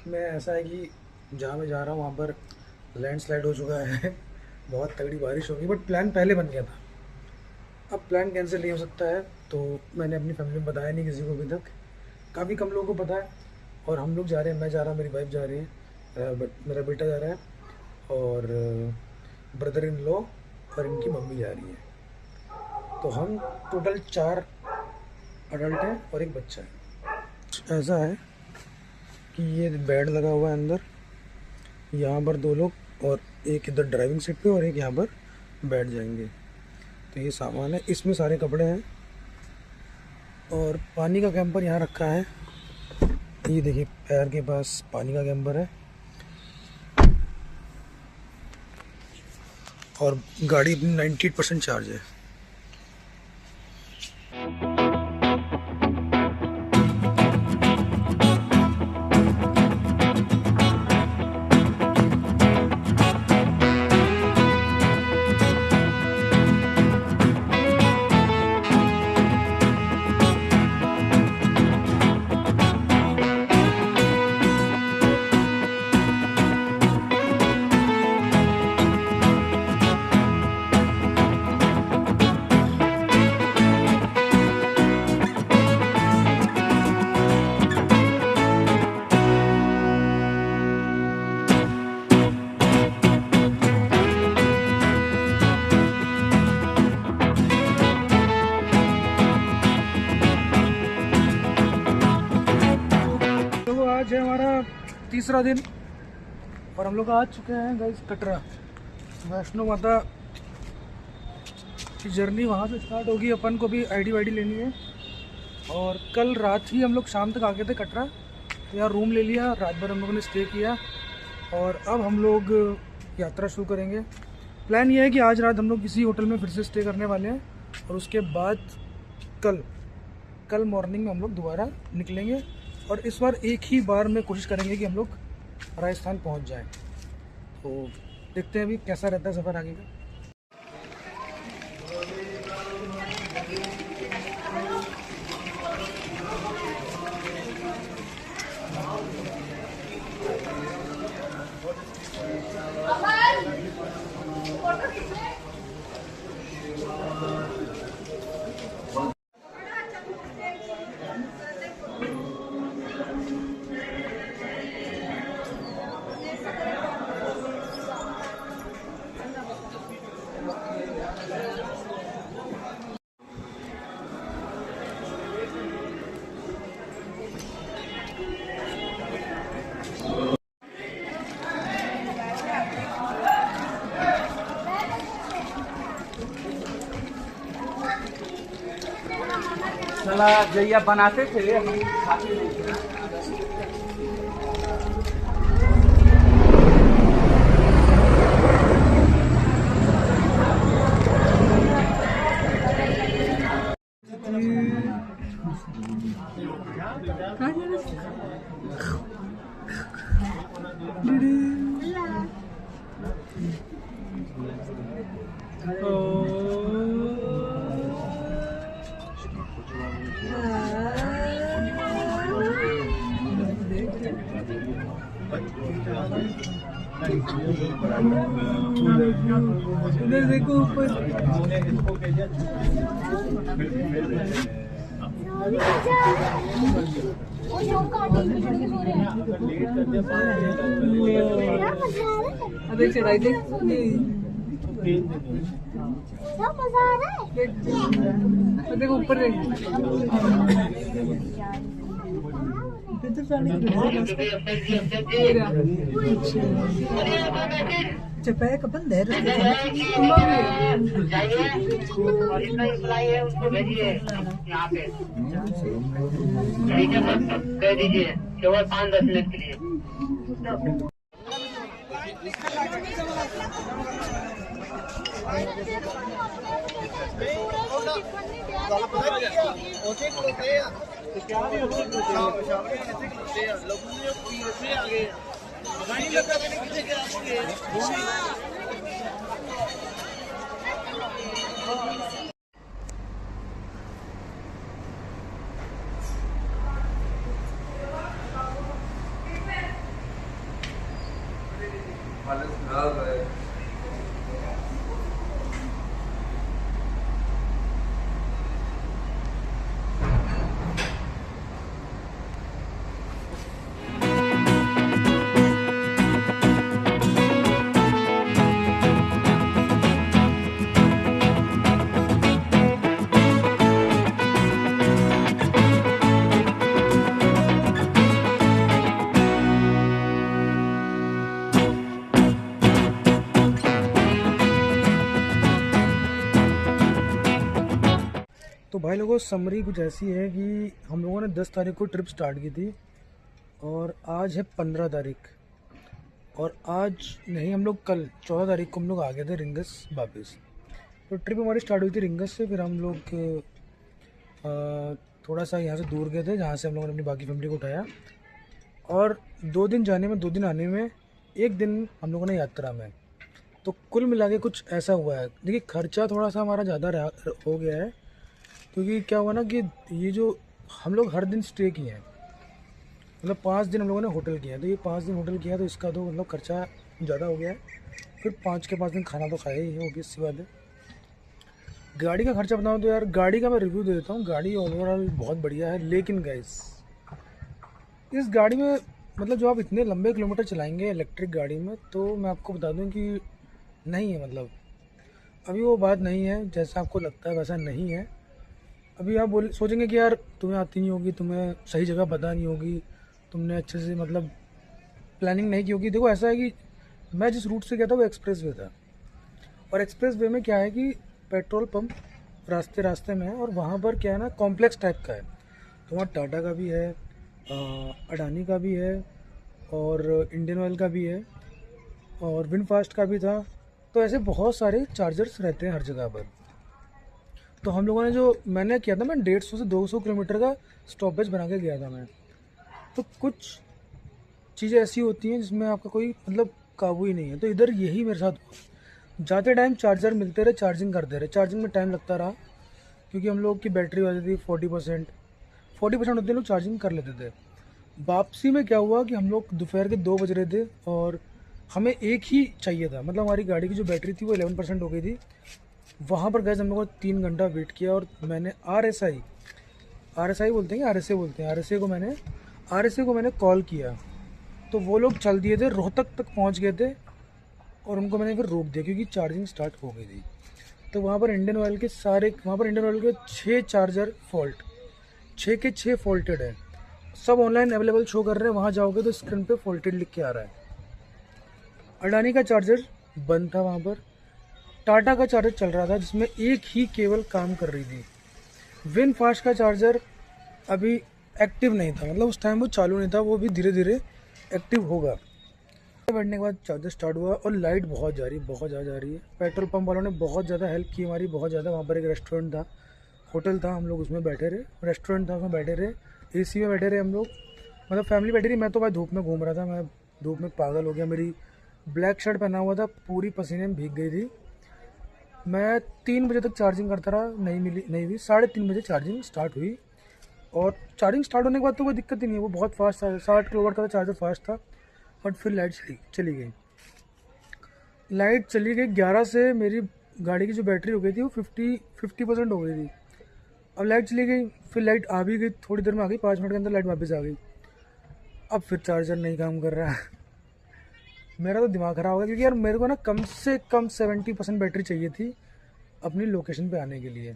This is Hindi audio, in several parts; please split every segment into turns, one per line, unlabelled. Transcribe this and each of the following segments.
में ऐसा है कि जहाँ मैं जा रहा हूँ वहाँ पर लैंडस्लाइड हो चुका है। बहुत तगड़ी बारिश होगी, बट प्लान पहले बन गया था। अब प्लान कैंसिल नहीं हो सकता है, तो मैंने अपनी फैमिली में बताया नहीं किसी को अभी तक। काफ़ी कम लोगों को पता है। और हम लोग जा रहे हैं, मैं जा रहा हूँ, मेरी वाइफ जा रही है, मेरा बेटा जा रहा है, और ब्रदर इन लॉ और इनकी मम्मी जा रही है। तो हम टोटल 4 अडल्ट हैं और एक बच्चा है। ऐसा है कि ये बेड लगा हुआ है अंदर, यहाँ पर 2 लोग और एक इधर ड्राइविंग सीट पे और एक यहाँ पर बैठ जाएंगे। तो ये सामान है, इसमें सारे कपड़े हैं और पानी का कैंपर यहाँ रखा है। ये देखिए पैर के पास पानी का कैंपर है और गाड़ी अपनी 98% चार्ज है। आज है हमारा तीसरा दिन और हम लोग आ चुके हैं गाइस कटरा। वैष्णो माता की जर्नी वहाँ से स्टार्ट होगी। अपन को भी आईडी वाईडी लेनी है और कल रात ही हम लोग शाम तक आ गए थे कटरा, तो यहाँ रूम ले लिया, रात भर हम लोगों ने स्टे किया और अब हम लोग यात्रा शुरू करेंगे। प्लान ये है कि आज रात हम लोग किसी होटल में फिर से स्टे करने वाले हैं और उसके बाद कल मॉर्निंग में हम लोग दोबारा निकलेंगे और इस बार एक ही बार में कोशिश करेंगे कि हम लोग राजस्थान पहुंच जाएं। तो देखते हैं अभी कैसा रहता है सफ़र आगे का।
चला जैया बनाते थे हम खाते नहीं थे।
उधर देखो ऊपर देख चढ़ाई देख देखो ऊपर देख चपाया का बंद है
उसको भेजिए यहाँ पे कह दीजिए केवल 5-10 मिनट के लिए।
तो भाई लोगों समरी कुछ ऐसी है कि हम लोगों ने 10 तारीख को ट्रिप स्टार्ट की थी और आज है 15 तारीख, और आज नहीं, हम लोग कल 14 तारीख को हम लोग आ गए थे रिंगस वापस। तो ट्रिप हमारी स्टार्ट हुई थी रिंगस से, फिर हम लोग थोड़ा सा यहाँ से दूर गए थे जहाँ से हम लोगों ने अपनी बाकी फैमिली को उठाया, और 2 दिन जाने में 2 दिन आने में 1 दिन हम लोगों ने यात्रा में। तो कुल मिला के कुछ ऐसा हुआ है। देखिए खर्चा थोड़ा सा हमारा ज़्यादा हो गया है, क्योंकि क्या हुआ ना कि ये जो हम लोग हर दिन स्टे किए हैं, मतलब 5 दिन हम लोगों ने होटल किया है, तो ये 5 दिन होटल किया तो इसका तो मतलब खर्चा ज़्यादा हो गया है। फिर 5 के 5 दिन खाना तो खाया ही है, ऑब्वियस सी बात है। गाड़ी का खर्चा बताऊँ तो यार गाड़ी का मैं रिव्यू दे देता हूँ। गाड़ी ओवरऑल बहुत बढ़िया है, लेकिन गाइस इस गाड़ी में मतलब जो आप इतने लंबे किलोमीटर चलाएंगे इलेक्ट्रिक गाड़ी में, तो मैं आपको बता दूँ कि नहीं है, मतलब अभी वो बात नहीं है जैसा आपको लगता है, वैसा नहीं है। अभी आप सोचेंगे कि यार तुम्हें आती नहीं होगी, तुम्हें सही जगह पता नहीं होगी, तुमने अच्छे से मतलब प्लानिंग नहीं की होगी। देखो ऐसा है कि मैं जिस रूट से गया था वो एक्सप्रेस वे था, और एक्सप्रेस वे में क्या है कि पेट्रोल पंप रास्ते रास्ते में है, और वहाँ पर क्या है ना कॉम्प्लेक्स टाइप का है। तो वहाँ टाटा का भी है, अडानी का भी है, और इंडियन ऑयल का भी है, और विनफास्ट का भी था। तो ऐसे बहुत सारे चार्जर्स रहते हैं हर जगह पर। तो हम लोगों ने जो मैंने किया था, मैं 150 से 200 किलोमीटर का स्टॉपेज बना के गया था मैं। तो कुछ चीज़ें ऐसी होती हैं जिसमें आपका कोई मतलब काबू ही नहीं है। तो इधर यही मेरे साथ हुआ। जाते टाइम चार्जर मिलते रहे, चार्जिंग करते रहे, चार्जिंग में टाइम लगता रहा, क्योंकि हम लोग की बैटरी होती थी 40% होती है, लोग चार्जिंग कर लेते थे। वापसी में क्या हुआ कि हम लोग दोपहर के 2 बज रहे थे और हमें एक ही चाहिए था, मतलब हमारी गाड़ी की जो बैटरी थी वो 11% हो गई थी। वहाँ पर गए हम लोगों ने 3 घंटा वेट किया, और मैंने RSI बोलते हैं, RSA को मैंने कॉल किया, तो वो लोग चल दिए थे, रोहतक तक पहुँच गए थे, और उनको मैंने फिर रोक दिया क्योंकि चार्जिंग स्टार्ट हो गई थी। तो वहाँ पर इंडियन ऑयल के 6 चार्जर फॉल्ट, 6 के 6 फॉल्टेड है, सब ऑनलाइन अवेलेबल शो कर रहे हैं। वहाँ जाओगे तो स्क्रीन पे फॉल्टेड लिख के आ रहा है। अडानी का चार्जर बंद था वहाँ पर, टाटा का चार्जर चल रहा था जिसमें एक ही केबल काम कर रही थी। विनफास्ट का चार्जर अभी एक्टिव नहीं था, मतलब उस टाइम वो चालू नहीं था, वो भी धीरे धीरे एक्टिव होगा। बैठने के बाद चार्जर स्टार्ट हुआ, और लाइट बहुत ज़्यादा जा रही है। पेट्रोल पंप वालों ने बहुत ज़्यादा हेल्प की हमारी, बहुत ज़्यादा। वहाँ पर एक रेस्टोरेंट था, होटल था, हम लोग उसमें बैठे रहे, रेस्टोरेंट था उसमें बैठे रहे, AC में बैठे रहे हम लोग, मतलब फैमिली बैठी रही। मैं तो भाई धूप में घूम रहा था, मैं धूप में पागल हो गया। मेरी ब्लैक शर्ट पहना हुआ था, पूरी पसीने में भीग गई थी। मैं 3 बजे तक चार्जिंग करता रहा, नहीं हुई। 3:30 बजे चार्जिंग स्टार्ट हुई, और चार्जिंग स्टार्ट होने के बाद तो कोई दिक्कत ही नहीं है, वो बहुत फास्ट था, 60 किलोवाट का चार्जर फास्ट था। बट फिर लाइट चली गई 11 से मेरी गाड़ी की जो बैटरी हो गई थी वो 50% हो गई थी। अब लाइट चली गई, फिर लाइट आ भी गई, थोड़ी देर में आ गई, 5 मिनट के अंदर लाइट वापस आ गई। अब फिर चार्जर नहीं काम कर रहा है। मेरा तो दिमाग खराब हो गया, क्योंकि यार मेरे को ना कम से कम 70% बैटरी चाहिए थी अपनी लोकेशन पे आने के लिए।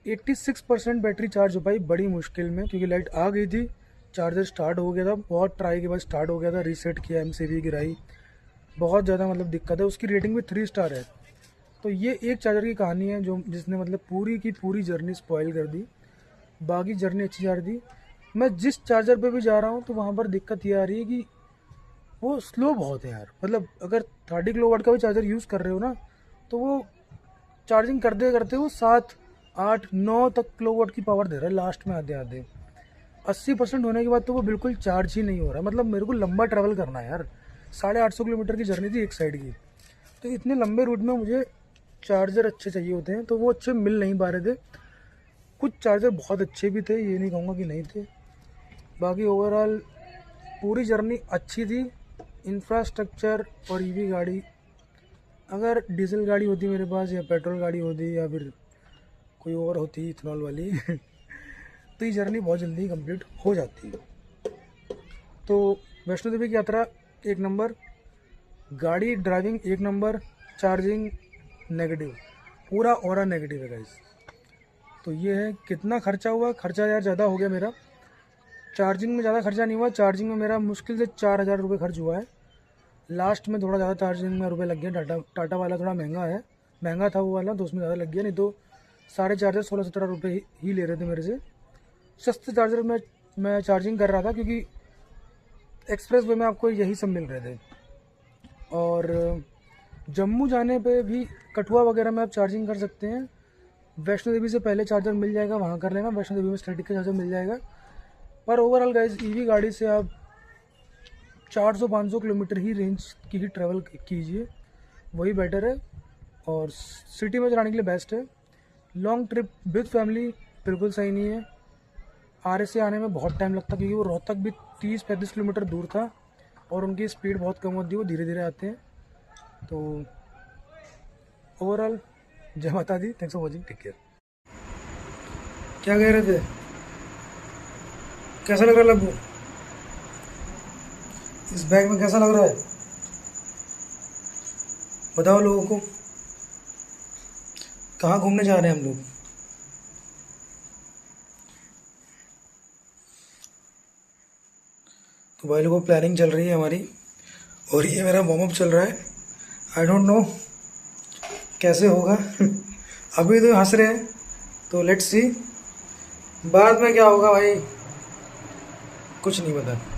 86% बैटरी चार्ज हो पाई बड़ी मुश्किल में, क्योंकि लाइट आ गई थी, चार्जर स्टार्ट हो गया था, बहुत ट्राई के बाद स्टार्ट हो गया था, रीसेट किया, MCB गिराई, बहुत ज़्यादा मतलब दिक्कत है। उसकी रेटिंग भी 3 स्टार है। तो ये एक चार्जर की कहानी है जो जिसने मतलब पूरी की पूरी जर्नी स्पॉइल कर दी। बाकी जर्नी अच्छी जा रही थी। मैं जिस चार्जर पे भी जा रहा हूँ तो वहाँ पर दिक्कत ये आ रही है कि वो स्लो बहुत है यार। मतलब अगर 30 किलोवाट का भी चार्जर यूज़ कर रहे हो ना, तो वो चार्जिंग करते करते वो 7, 8, 9 तक किलोवाट की पावर दे रहा है लास्ट में आधे 80% होने के बाद तो वो बिल्कुल चार्ज ही नहीं हो रहा। मतलब मेरे को लंबा ट्रैवल करना है यार, 850 किलोमीटर की जर्नी थी एक साइड की, तो इतने लंबे रूट में मुझे चार्जर अच्छे चाहिए होते हैं, तो वो अच्छे मिल नहीं पा रहे थे। कुछ चार्जर बहुत अच्छे भी थे, ये नहीं कहूँगा कि नहीं थे। बाकी ओवरऑल पूरी जर्नी अच्छी थी, इंफ्रास्ट्रक्चर और ईवी गाड़ी, अगर डीजल गाड़ी होती मेरे पास या पेट्रोल गाड़ी होती या फिर कोई और होती इथेनॉल वाली तो ये जर्नी बहुत जल्दी कंप्लीट हो जाती। तो वैष्णो देवी की यात्रा एक नंबर, गाड़ी ड्राइविंग एक नंबर, चार्जिंग नेगेटिव, पूरा ऑरा नेगेटिव है गाइस। तो ये है। कितना खर्चा हुआ, खर्चा यार ज़्यादा हो गया मेरा। चार्जिंग में ज़्यादा खर्चा नहीं हुआ, चार्जिंग में मेरा मुश्किल से 4,000 रुपये खर्च हुआ है। लास्ट में थोड़ा ज़्यादा चार्जिंग में रुपये लग गए, टाटा वाला थोड़ा महंगा है, महंगा था वो वाला, तो उसमें ज़्यादा लग गया, नहीं तो सारे चार्जर 16-17 रुपये ही ले रहे थे मेरे से। सस्ते चार्जर में मैं चार्जिंग कर रहा था क्योंकि एक्सप्रेस वे में आपको यही सब मिल रहे थे। और जम्मू जाने पे भी कठुआ वगैरह में आप चार्जिंग कर सकते हैं। वैष्णो देवी से पहले चार्जर मिल जाएगा, वहाँ कर लेना। वैष्णो देवी में स्टैटिक का चार्जर मिल जाएगा। पर ओवरऑल गाइस ईवी गाड़ी से आप 400-500 किलोमीटर ही रेंज की ही ट्रैवल कीजिए, वही बेटर है और सिटी में चलाने के लिए बेस्ट है। लॉन्ग ट्रिप विद फैमिली बिल्कुल सही नहीं है। आर से आने में बहुत टाइम लगता क्योंकि वो रोहतक भी 30-35 किलोमीटर दूर था और उनकी स्पीड बहुत कम होती है, वो धीरे धीरे आते हैं। तो ओवरऑल जय माता दी, thanks for watching, take care. क्या कह रहे थे, कैसा लग रहा है लग्गू? इस बैग में कैसा लग रहा है बताओ लोगों को। कहाँ घूमने जा रहे हैं हम लोग? तो भाई लोगों प्लानिंग चल रही है हमारी और ये मेरा वार्म अप चल रहा है। आई डोंट नो कैसे होगा अभी तो हंस रहे हैं, तो लेट्स सी बाद में क्या होगा भाई, कुछ नहीं पता।